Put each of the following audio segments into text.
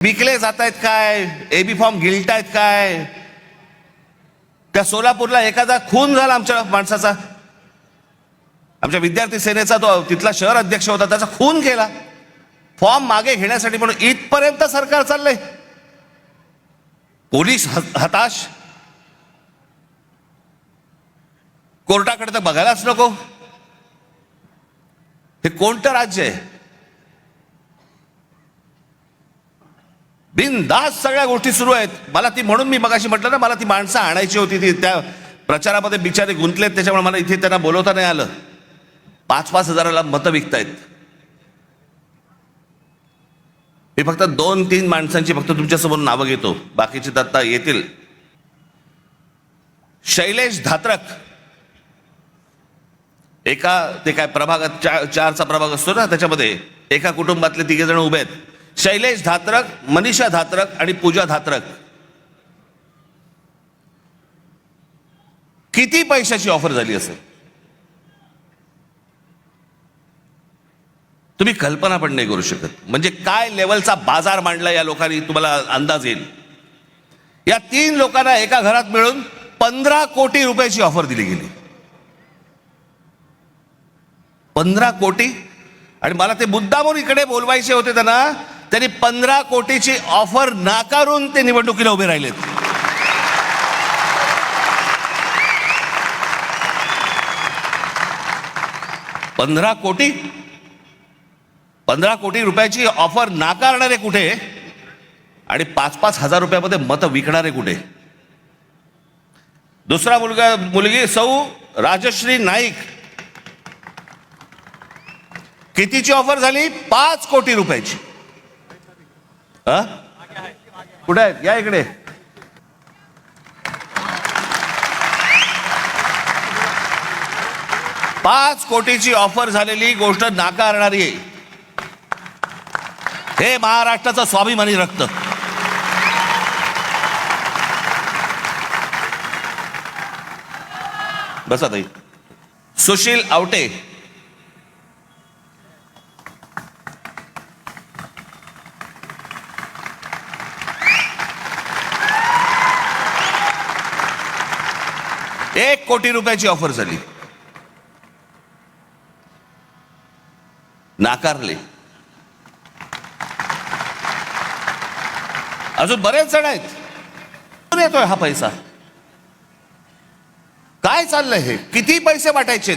विकले जात आहेत काय, एबी फॉर्म गिल्ट आहेत काय. त्या सोलापूरला एखादा खून झाला आमच्या माणसाचा, आमच्या विद्यार्थी सेनेचा, तो तिथला शहर अध्यक्ष होता, त्याचा खून केला फॉर्म मागे घेण्यासाठी म्हणून. इथपर्यंत सरकार चाललंय. पोलीस हताश, कोर्टाकडे तर बघायलाच नको. हे कोणतं राज्य आहे? बिनधास्त सगळ्या गोष्टी सुरू आहेत. मला ती, म्हणून मी मगाशी म्हटलं ना, मला ती माणसं आणायची होती. ती त्या प्रचारामध्ये बिचारे गुंतलेत, त्याच्यामुळे मला इथे त्यांना बोलवता नाही आलं. 5-5 हजाराला मतं विकतायत. मी फक्त 2-3 माणसांची फक्त तुमच्यासमोर नावं घेतो, बाकीचे दत्ता येतील. शैलेश धात्रक, एका ते काय प्रभागात 4चा प्रभाग असतो ना, त्याच्यामध्ये एका कुटुंबातले 3 जण उभे आहेत. शैलेश धात्रक, मनीषा धात्रक आणि पूजा धात्रक. किती पैशाची ऑफर झाली असेल तुम्ही कल्पना पण नाही करू शकत. म्हणजे काय लेवलचा बाजार मांडला या लोकांनी, तुम्हाला अंदाज येईल. या 3 लोकांना एका घरात मिळून 15 कोटी रुपयाची ऑफर दिली गेली. 15 कोटी. आणि मला ते मुद्दामून इकडे बोलवायचे होते त्यांना. त्यांनी 15 कोटीची ऑफर नाकारून ते निवडणुकीला उभे राहिलेत. पंधरा कोटी रुपयाची ऑफर नाकारणारे कुठे आणि 5-5 हजार रुपयामध्ये मतं विकणारे कुठे? दुसरा मुलगी सौ राजश्री नाईक, कितीची ऑफर झाली? 5 कोटी रुपयाची. कुठे आहेत? या इकडे. पाच कोटीची ऑफर झालेली गोष्ट नाकारणारी आहे. हे महाराष्ट्राचं स्वाभिमानी रक्त. बसा ताई. सुशील आवटे, एक कोटी रुपयाची ऑफर झाली, नाकारले. अजून बरेच जण आहेत. कुठून येतोय हा पैसा? काय चाललंय हे? किती पैसे वाटायचे?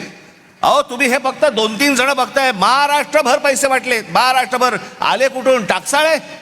अहो तुम्ही हे फक्त 2-3 जण बघताय, महाराष्ट्रभर पैसे वाटले. महाराष्ट्रभर आले कुठून? टाकसाळे.